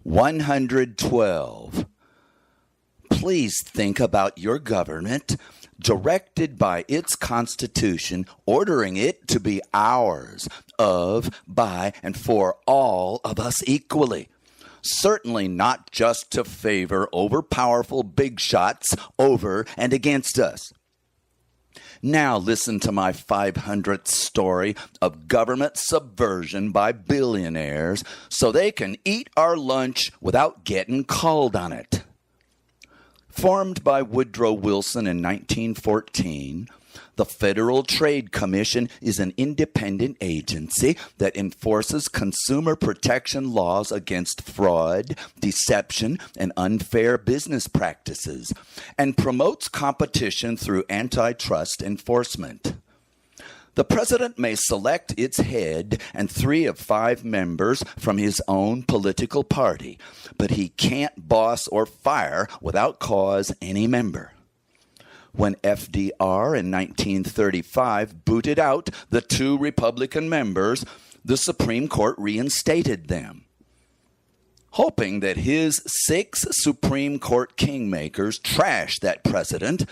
112. Please think about your government, directed by its Constitution, ordering it to be ours, of, by, and for all of us equally. Certainly not just to favor overpowerful big shots over and against us. Now listen to my 500th story of government subversion by billionaires so they can eat our lunch without getting called on it. Formed by Woodrow Wilson in 1914, the Federal Trade Commission is an independent agency that enforces consumer protection laws against fraud, deception, and unfair business practices, and promotes competition through antitrust enforcement. The president may select its head and 3 of 5 members from his own political party, but he can't boss or fire without cause any member. When FDR in 1935 booted out the 2 Republican members, the Supreme Court reinstated them. Hoping that his 6 Supreme Court kingmakers trash that precedent,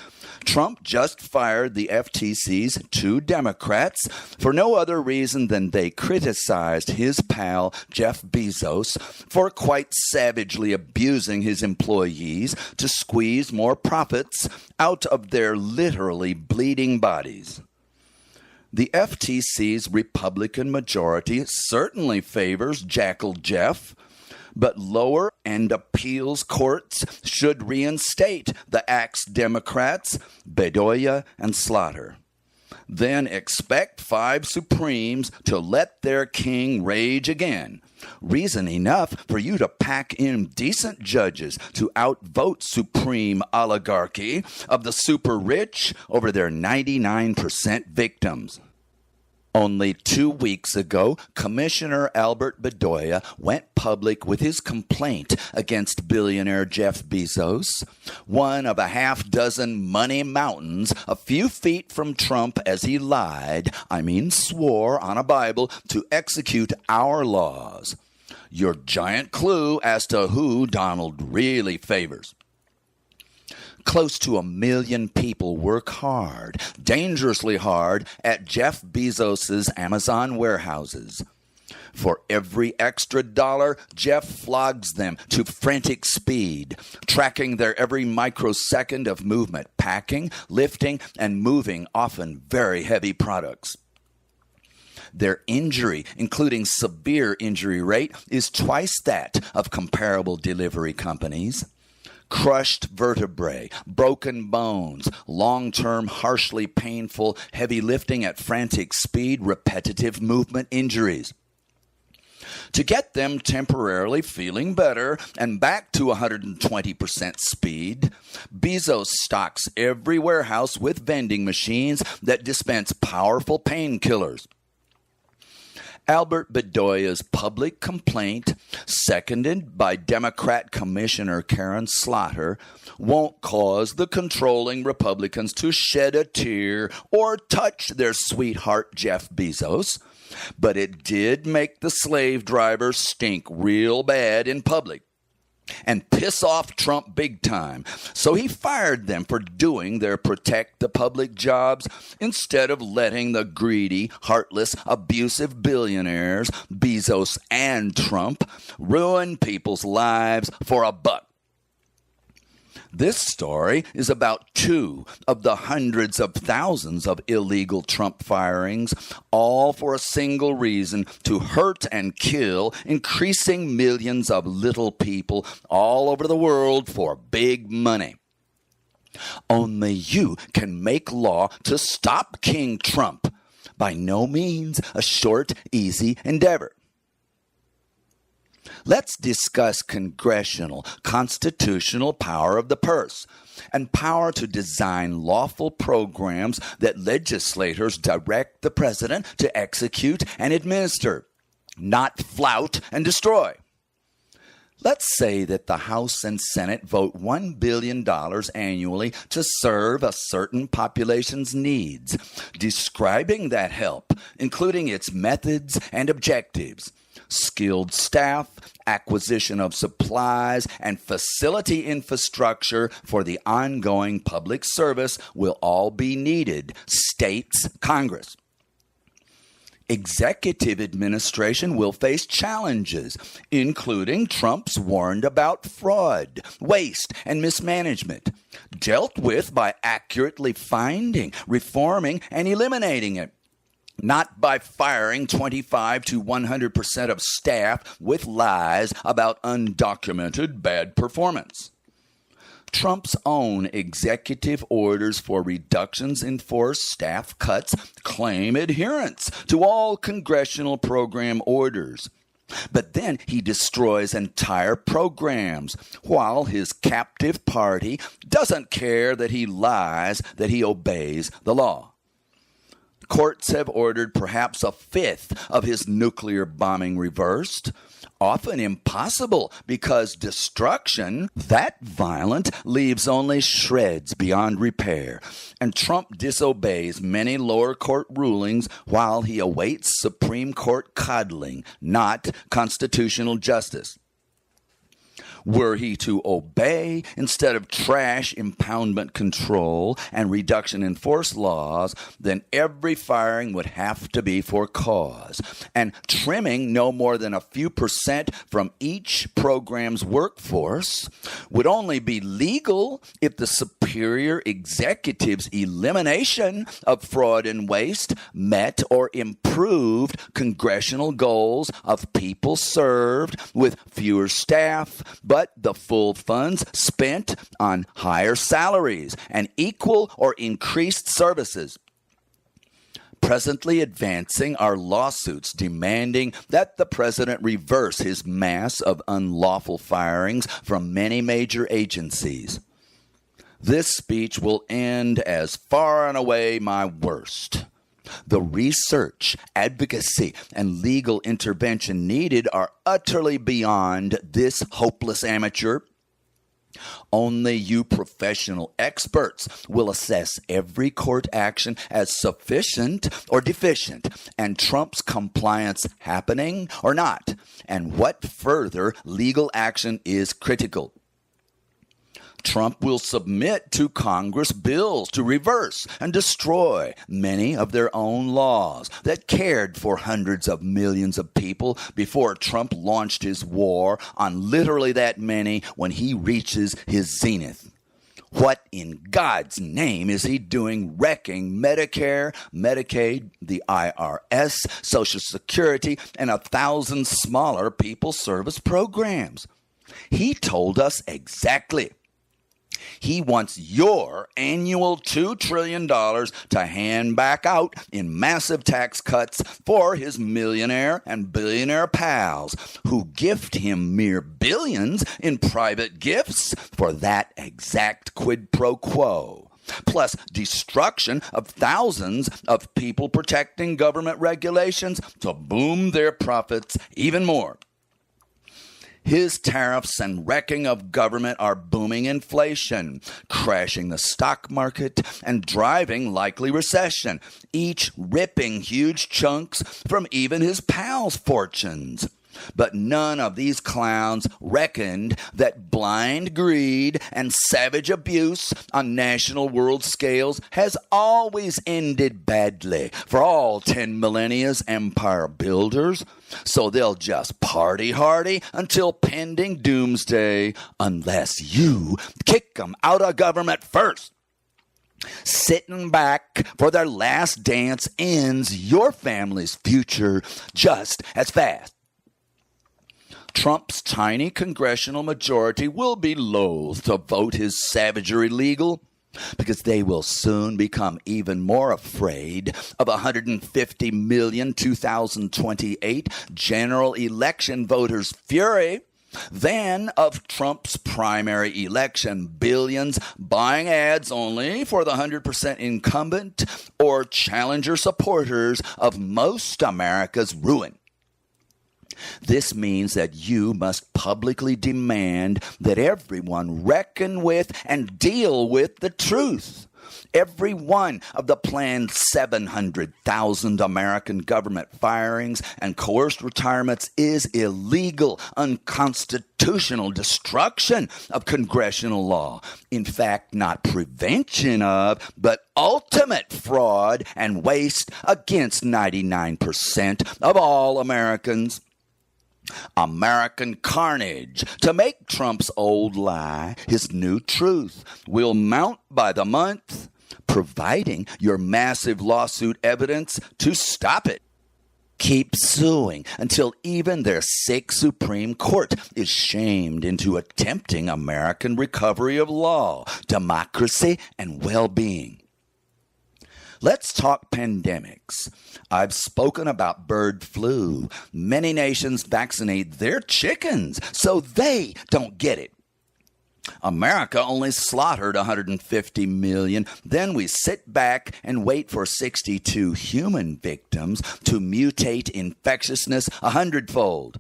Trump just fired the FTC's 2 Democrats for no other reason than they criticized his pal Jeff Bezos for quite savagely abusing his employees to squeeze more profits out of their literally bleeding bodies. The FTC's Republican majority certainly favors Jackal Jeff, but lower and appeals courts should reinstate the axe Democrats, Bedoya and Slaughter. Then expect 5 Supremes to let their king rage again. Reason enough for you to pack in decent judges to outvote supreme oligarchy of the super rich over their 99% victims. Only 2 weeks ago, Commissioner Albert Bedoya went public with his complaint against billionaire Jeff Bezos, one of a half-dozen money mountains a few feet from Trump as he swore on a Bible to execute our laws. Your giant clue as to who Donald really favors. Close to 1 million people work hard, dangerously hard, at Jeff Bezos's Amazon warehouses. For every extra dollar, Jeff flogs them to frantic speed, tracking their every microsecond of movement, packing, lifting, and moving often very heavy products. Their injury, including severe injury rate, is twice that of comparable delivery companies. Crushed vertebrae, broken bones, long-term, harshly painful, heavy lifting at frantic speed, repetitive movement injuries. To get them temporarily feeling better and back to 120% speed, Bezos stocks every warehouse with vending machines that dispense powerful painkillers. Albert Bedoya's public complaint, seconded by Democrat Commissioner Karen Slaughter, won't cause the controlling Republicans to shed a tear or touch their sweetheart Jeff Bezos, but it did make the slave drivers stink real bad in public and piss off Trump big time. So he fired them for doing their protect the public jobs instead of letting the greedy, heartless, abusive billionaires, Bezos and Trump, ruin people's lives for a buck. This story is about 2 of the hundreds of thousands of illegal Trump firings, all for a single reason: to hurt and kill increasing millions of little people all over the world for big money. Only you can make law to stop King Trump. By no means a short, easy endeavor. Let's discuss congressional, constitutional power of the purse and power to design lawful programs that legislators direct the president to execute and administer, not flout and destroy. Let's say that the House and Senate vote $1 billion annually to serve a certain population's needs, describing that help, including its methods and objectives, skilled staff, acquisition of supplies, and facility infrastructure for the ongoing public service will all be needed. States, Congress. Executive administration will face challenges, including Trump's warned about fraud, waste, and mismanagement, dealt with by accurately finding, reforming, and eliminating it, not by firing 25 to 100% of staff with lies about undocumented bad performance. Trump's own executive orders for reductions in force staff cuts claim adherence to all congressional program orders. But then he destroys entire programs, while his captive party doesn't care that he lies that he obeys the law. Courts have ordered perhaps a fifth of his nuclear bombing reversed, often impossible because destruction that violent leaves only shreds beyond repair, and Trump disobeys many lower court rulings while he awaits Supreme Court coddling, not constitutional justice. Were he to obey instead of trash impoundment control and reduction in force laws, then every firing would have to be for cause, and trimming no more than a few percent from each program's workforce would only be legal if the superior executive's elimination of fraud and waste met or improved congressional goals of people served with fewer staff, but the full funds spent on higher salaries and equal or increased services. Presently advancing are lawsuits demanding that the president reverse his mass of unlawful firings from many major agencies. This speech will end as far and away my worst. The research, advocacy, and legal intervention needed are utterly beyond this hopeless amateur. Only you professional experts will assess every court action as sufficient or deficient, and Trump's compliance happening or not, and what further legal action is critical. Trump will submit to Congress bills to reverse and destroy many of their own laws that cared for hundreds of millions of people before Trump launched his war on literally that many when he reaches his zenith. What in God's name is he doing wrecking Medicare, Medicaid, the IRS, Social Security, and 1,000 smaller people service programs? He told us exactly. He wants your annual $2 trillion to hand back out in massive tax cuts for his millionaire and billionaire pals who gift him mere billions in private gifts for that exact quid pro quo, plus destruction of thousands of people protecting government regulations to boom their profits even more. His tariffs and wrecking of government are booming inflation, crashing the stock market, and driving likely recession, each ripping huge chunks from even his pals' fortunes. But none of these clowns reckoned that blind greed and savage abuse on national world scales has always ended badly for all 10 millennia's empire builders. So they'll just party hardy until pending doomsday, unless you kick them out of government first. Sitting back for their last dance ends your family's future just as fast. Trump's tiny congressional majority will be loath to vote his savagery legal because they will soon become even more afraid of 150 million 2028 general election voters' fury than of Trump's primary election billions buying ads only for the 100% incumbent or challenger supporters of most America's ruin. This means that you must publicly demand that everyone reckon with and deal with the truth. Every one of the planned 700,000 American government firings and coerced retirements is illegal, unconstitutional destruction of congressional law. In fact, not prevention of, but ultimate fraud and waste against 99% of all Americans. American carnage to make Trump's old lie his new truth will mount by the month, providing your massive lawsuit evidence to stop it. Keep suing until even their sick Supreme Court is shamed into attempting American recovery of law, democracy, and well-being. Let's talk pandemics. I've spoken about bird flu. Many nations vaccinate their chickens so they don't get it. America only slaughtered 150 million. Then we sit back and wait for 62 human victims to mutate infectiousness 100-fold.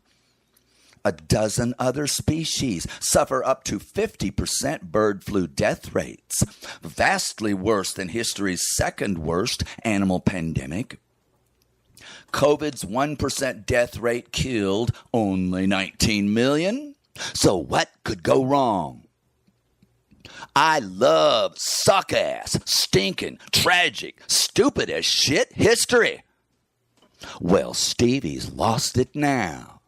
A dozen other species suffer up to 50% bird flu death rates, vastly worse than history's second worst animal pandemic. COVID's 1% death rate killed only 19 million. So what could go wrong? I love suck-ass, stinking, tragic, stupid as shit history. Well, Stevie's lost it now.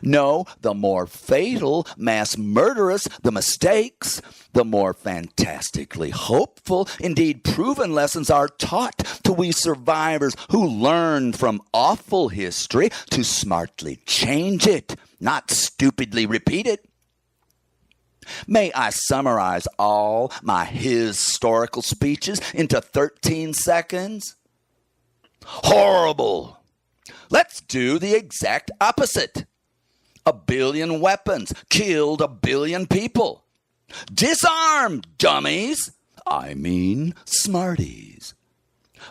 No, the more fatal, mass murderous the mistakes, the more fantastically hopeful, indeed proven lessons are taught to we survivors who learn from awful history to smartly change it, not stupidly repeat it. May I summarize all my historical speeches into 13 seconds? Horrible. Let's do the exact opposite. 1 billion weapons killed 1 billion people. Disarm, dummies. I mean smarties.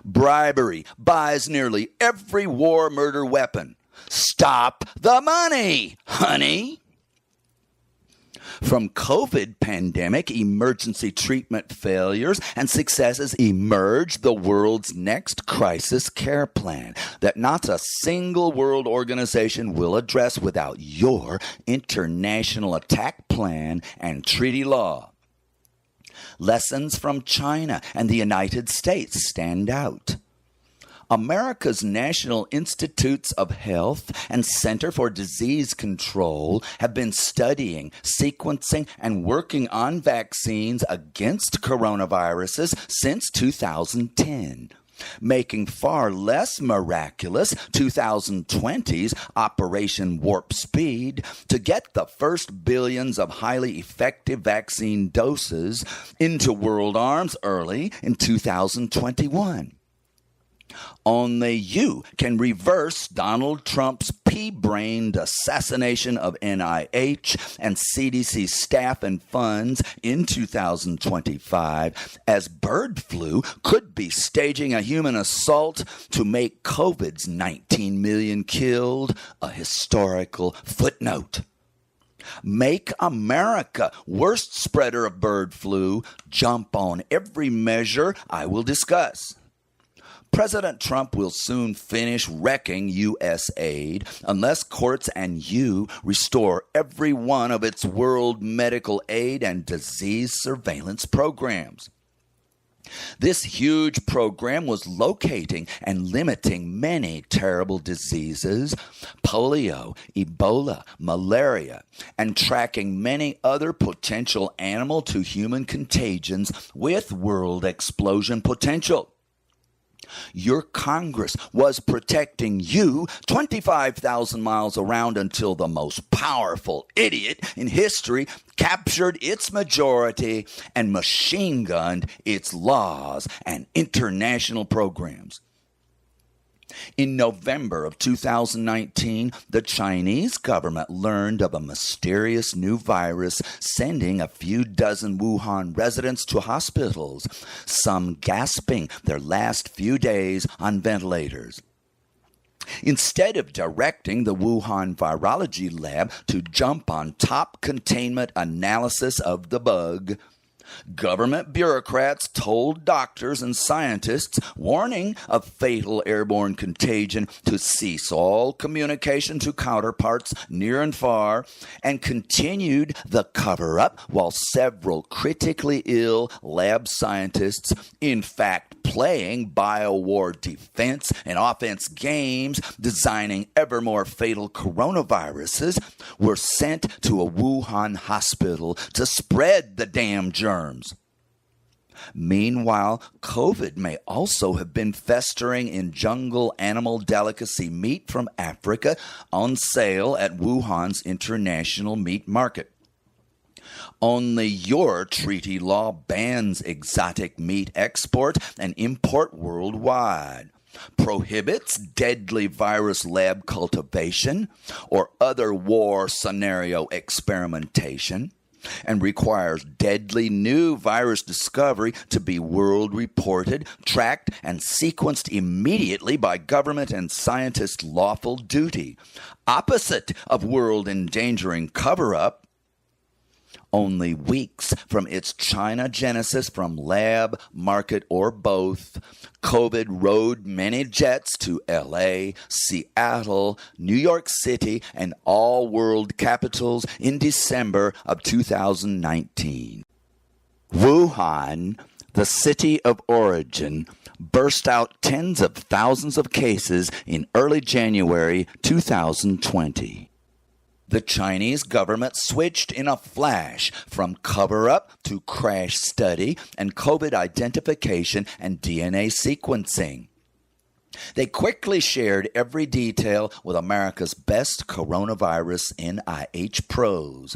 Bribery buys nearly every war murder weapon. Stop the money, honey. From COVID pandemic emergency treatment failures and successes emerged the world's next crisis care plan that not a single world organization will address without your international attack plan and treaty law. Lessons from China and the United States stand out. America's National Institutes of Health and Center for Disease Control have been studying, sequencing, and working on vaccines against coronaviruses since 2010, making far less miraculous 2020's Operation Warp Speed to get the first billions of highly effective vaccine doses into world arms early in 2021. Only you can reverse Donald Trump's pea-brained assassination of NIH and CDC staff and funds in 2025, as bird flu could be staging a human assault to make COVID's 19 million killed a historical footnote. Make America worst spreader of bird flu. Jump on every measure I will discuss. President Trump will soon finish wrecking U.S. aid unless courts and you restore every one of its world medical aid and disease surveillance programs. This huge program was locating and limiting many terrible diseases, polio, Ebola, malaria, and tracking many other potential animal to human contagions with world explosion potential. Your Congress was protecting you 25,000 miles around until the most powerful idiot in history captured its majority and machine-gunned its laws and international programs. In November of 2019, the Chinese government learned of a mysterious new virus sending a few dozen Wuhan residents to hospitals, some gasping their last few days on ventilators. Instead of directing the Wuhan Virology Lab to jump on top containment analysis of the bug, government bureaucrats told doctors and scientists warning of fatal airborne contagion to cease all communication to counterparts near and far, and continued the cover-up while several critically ill lab scientists, in fact playing biowar defense and offense games, designing ever more fatal coronaviruses, were sent to a Wuhan hospital to spread the damn germs. Meanwhile, COVID may also have been festering in jungle animal delicacy meat from Africa on sale at Wuhan's international meat market. Only your treaty law bans exotic meat export and import worldwide, prohibits deadly virus lab cultivation or other war scenario experimentation, and requires deadly new virus discovery to be world reported, tracked, and sequenced immediately by government and scientist lawful duty, opposite of world endangering cover-up. Only weeks from its China genesis from lab, market, or both, COVID rode many jets to LA, Seattle, New York City, and all world capitals in December of 2019. Wuhan, the city of origin, burst out tens of thousands of cases in early January 2020. The Chinese government switched in a flash from cover-up to crash study and COVID identification and DNA sequencing. They quickly shared every detail with America's best coronavirus NIH pros.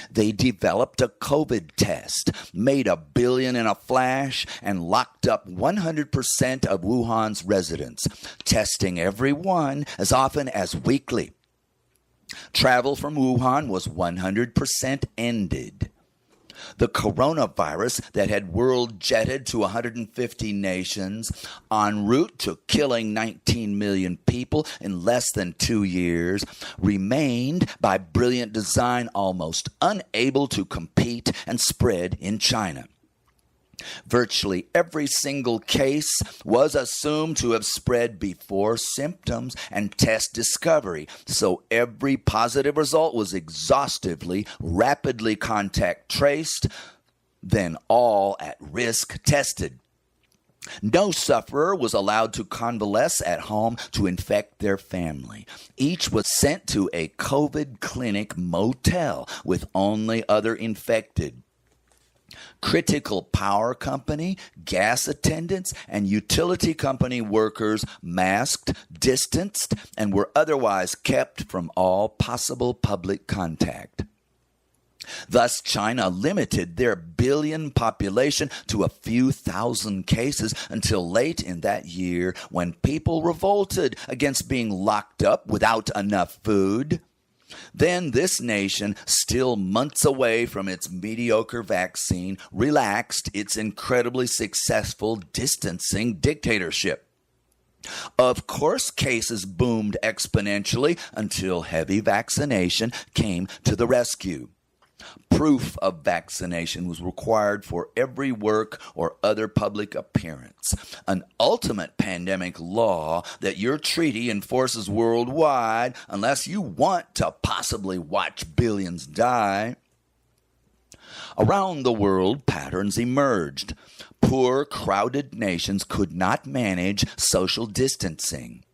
They developed a COVID test, made $1 billion in a flash, and locked up 100% of Wuhan's residents, testing every one as often as weekly. Travel from Wuhan was 100% ended. The coronavirus that had world jetted to 150 nations, en route to killing 19 million people in less than 2 years, remained by brilliant design almost unable to compete and spread in China. Virtually every single case was assumed to have spread before symptoms and test discovery, so every positive result was exhaustively, rapidly contact traced, then all at risk tested. No sufferer was allowed to convalesce at home to infect their family. Each was sent to a COVID clinic motel with only other infected. Critical power company, gas attendants, and utility company workers masked, distanced, and were otherwise kept from all possible public contact. Thus, China limited their billion population to a few thousand cases until late in that year when people revolted against being locked up without enough food. Then this nation, still months away from its mediocre vaccine, relaxed its incredibly successful distancing dictatorship. Of course, cases boomed exponentially until heavy vaccination came to the rescue. Proof of vaccination was required for every work or other public appearance. An ultimate pandemic law that your treaty enforces worldwide unless you want to possibly watch billions die. Around the world, patterns emerged. Poor, crowded nations could not manage social distancing.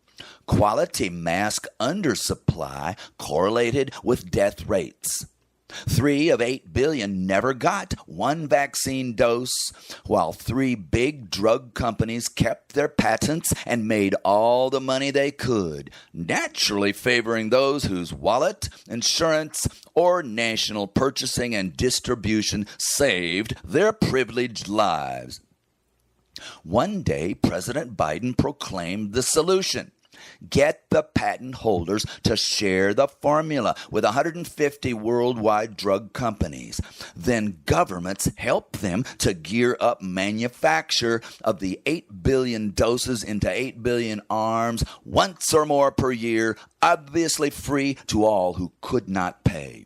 Quality mask undersupply correlated with death rates. 3 of 8 billion never got one vaccine dose, while 3 big drug companies kept their patents and made all the money they could, naturally favoring those whose wallet, insurance, or national purchasing and distribution saved their privileged lives. One day, President Biden proclaimed the solution. Get the patent holders to share the formula with 150 worldwide drug companies. Then governments help them to gear up manufacture of the 8 billion doses into 8 billion arms once or more per year, obviously free to all who could not pay.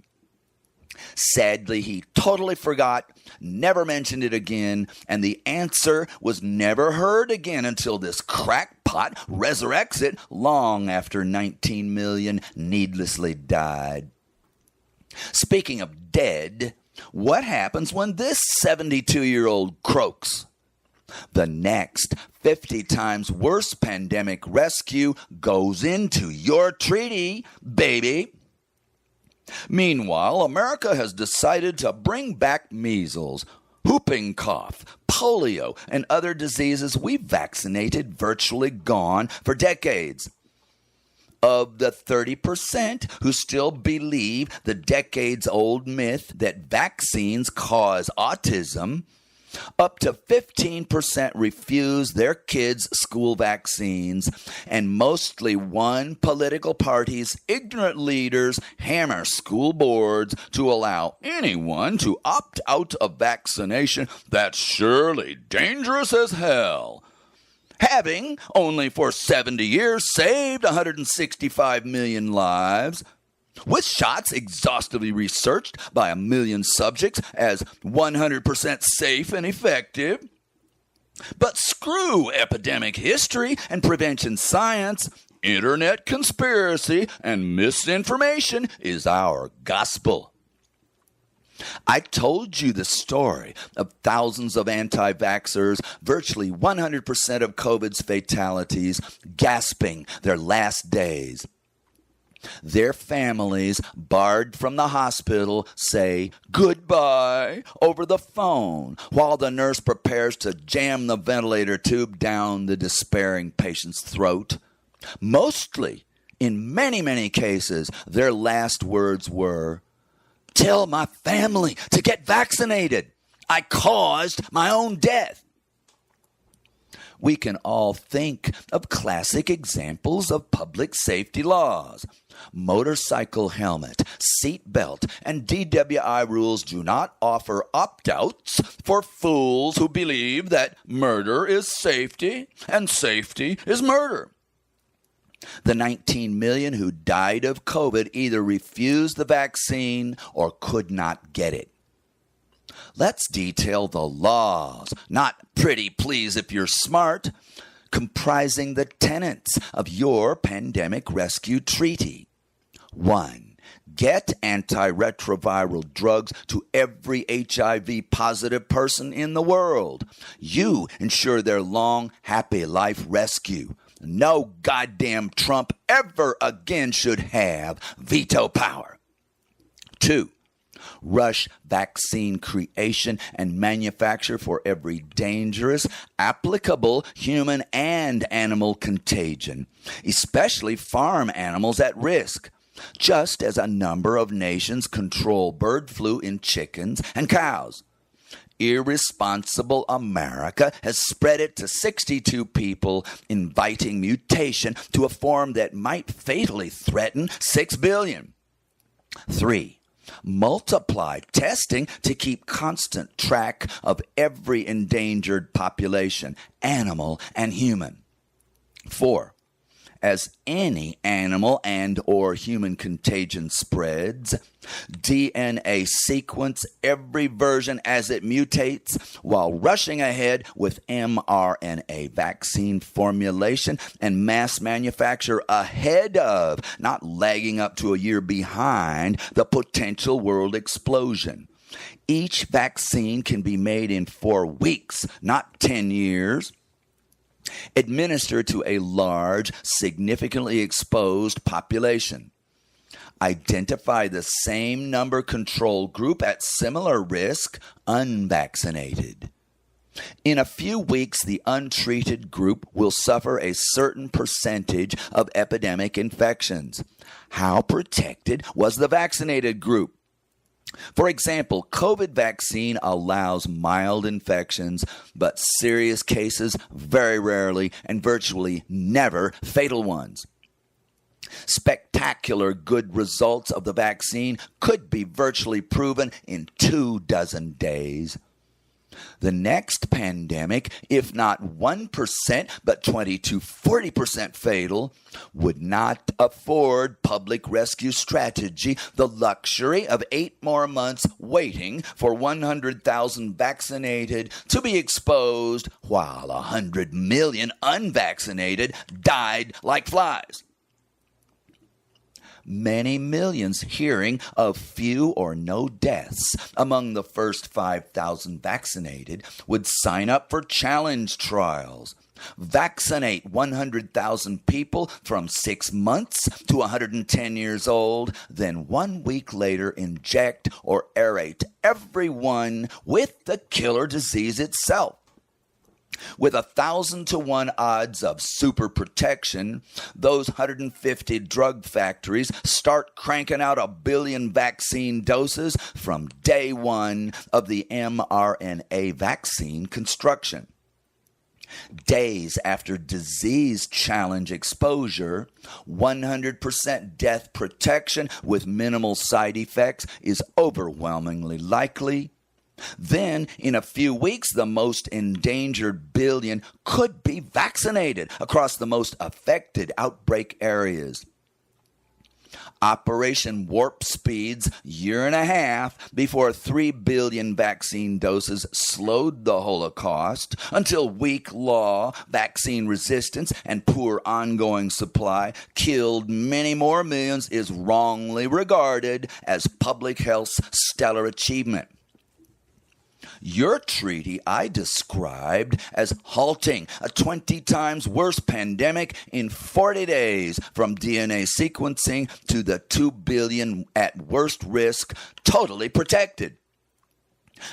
Sadly, he totally forgot, never mentioned it again, and the answer was never heard again until this crackpot resurrects it long after 19 million needlessly died. Speaking of dead, what happens when this 72-year-old croaks? The next 50 times worse pandemic rescue goes into your treaty, baby. Meanwhile, America has decided to bring back measles, whooping cough, polio, and other diseases we've vaccinated virtually gone for decades. Of the 30% who still believe the decades-old myth that vaccines cause autism, up to 15% refuse their kids' school vaccines, and mostly one political party's ignorant leaders hammer school boards to allow anyone to opt out of vaccination that's surely dangerous as hell. Having only for 70 years saved 165 million lives, with shots exhaustively researched by 1 million subjects as 100% safe and effective. But screw epidemic history and prevention science. Internet conspiracy and misinformation is our gospel. I told you the story of thousands of anti-vaxxers, virtually 100% of COVID's fatalities, gasping their last days. Their families, barred from the hospital, say goodbye over the phone while the nurse prepares to jam the ventilator tube down the despairing patient's throat. Mostly, in many cases, their last words were, "Tell my family to get vaccinated. I caused my own death." We can all think of classic examples of public safety laws. Motorcycle helmet, seat belt, and DWI rules do not offer opt-outs for fools who believe that murder is safety and safety is murder. The 19 million who died of COVID either refused the vaccine or could not get it. Let's detail the laws, not pretty please if you're smart, comprising the tenets of your pandemic rescue treaty. 1. Get antiretroviral drugs to every HIV-positive person in the world. You ensure their long, happy life rescue. No goddamn Trump ever again should have veto power. 2. Rush vaccine creation and manufacture for every dangerous, applicable human and animal contagion, especially farm animals at risk, just as a number of nations control bird flu in chickens and cows. Irresponsible America has spread it to 62 people, inviting mutation to a form that might fatally threaten 6 billion. 3. Multiply testing to keep constant track of every endangered population, animal and human. 4. As any animal and or human contagion spreads, DNA sequence every version as it mutates while rushing ahead with mRNA vaccine formulation and mass manufacture ahead of, not lagging up to a year behind, the potential world explosion. Each vaccine can be made in 4 weeks, not 10 years. Administer to a large, significantly exposed population. Identify the same number control group at similar risk, unvaccinated. In a few weeks, the untreated group will suffer a certain percentage of epidemic infections. How protected was the vaccinated group? For example, COVID vaccine allows mild infections, but serious cases very rarely and virtually never fatal ones. Spectacular good results of the vaccine could be virtually proven in 24 days. The next pandemic, if not 1%, but 20 to 40% fatal, would not afford public rescue strategy the luxury of 8 more months waiting for 100,000 vaccinated to be exposed while 100 million unvaccinated died like flies. Many millions hearing of few or no deaths among the first 5,000 vaccinated would sign up for challenge trials. Vaccinate 100,000 people from 6 months to 110 years old, then 1 week later inject or aerate everyone with the killer disease itself. With 1,000 to 1 odds of super protection, those 150 drug factories start cranking out 1 billion vaccine doses from day one of the mRNA vaccine construction. Days after disease challenge exposure, 100% death protection with minimal side effects is overwhelmingly likely. Then, in a few weeks, the most endangered billion could be vaccinated across the most affected outbreak areas. Operation Warp Speed's 1.5 years before 3 billion vaccine doses slowed the Holocaust until weak law, vaccine resistance, and poor ongoing supply killed many more millions is wrongly regarded as public health's stellar achievement. Your treaty I described as halting a 20 times worse pandemic in 40 days from DNA sequencing to the 2 billion at worst risk, totally protected.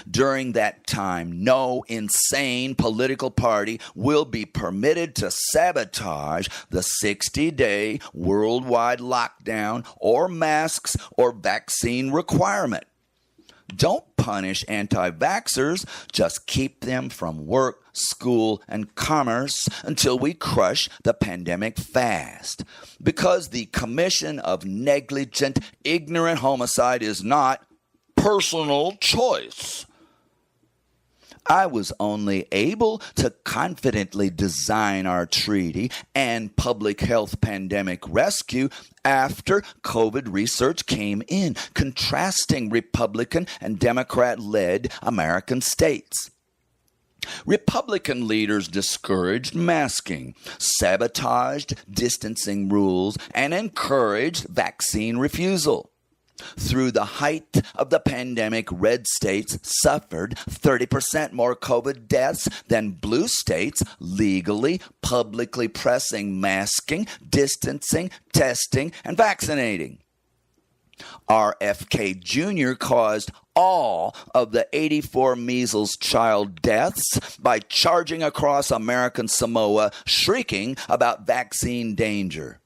During that time, no insane political party will be permitted to sabotage the 60-day worldwide lockdown or masks or vaccine requirement. Don't punish anti-vaxxers, just keep them from work, school, and commerce until we crush the pandemic fast. Because the commission of negligent, ignorant homicide is not personal choice. I was only able to confidently design our treaty and public health pandemic rescue after COVID research came in, contrasting Republican and Democrat-led American states. Republican leaders discouraged masking, sabotaged distancing rules, and encouraged vaccine refusal. Through the height of the pandemic, red states suffered 30% more COVID deaths than blue states, legally, publicly pressing masking, distancing, testing, and vaccinating. RFK Jr. caused all of the 84 measles child deaths by charging across American Samoa, shrieking about vaccine danger.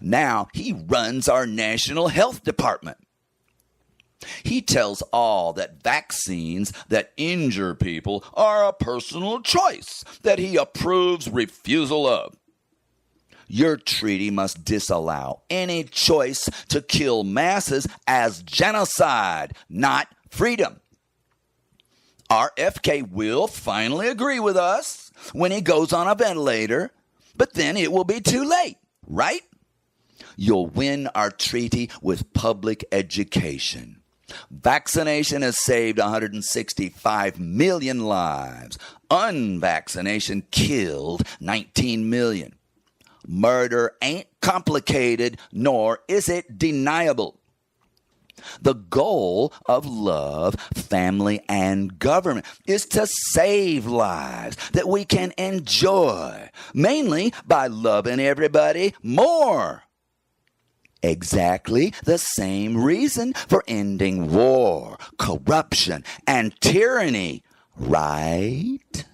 Now he runs our National Health Department. He tells all that vaccines that injure people are a personal choice that he approves refusal of. Your treaty must disallow any choice to kill masses as genocide, not freedom. RFK will finally agree with us when he goes on a ventilator, but then it will be too late, right? You'll win our treaty with public education. Vaccination has saved 165 million lives. Unvaccination killed 19 million. Murder ain't complicated, nor is it deniable. The goal of love, family, and government is to save lives that we can enjoy, mainly by loving everybody more. Exactly the same reason for ending war, corruption, and tyranny, right?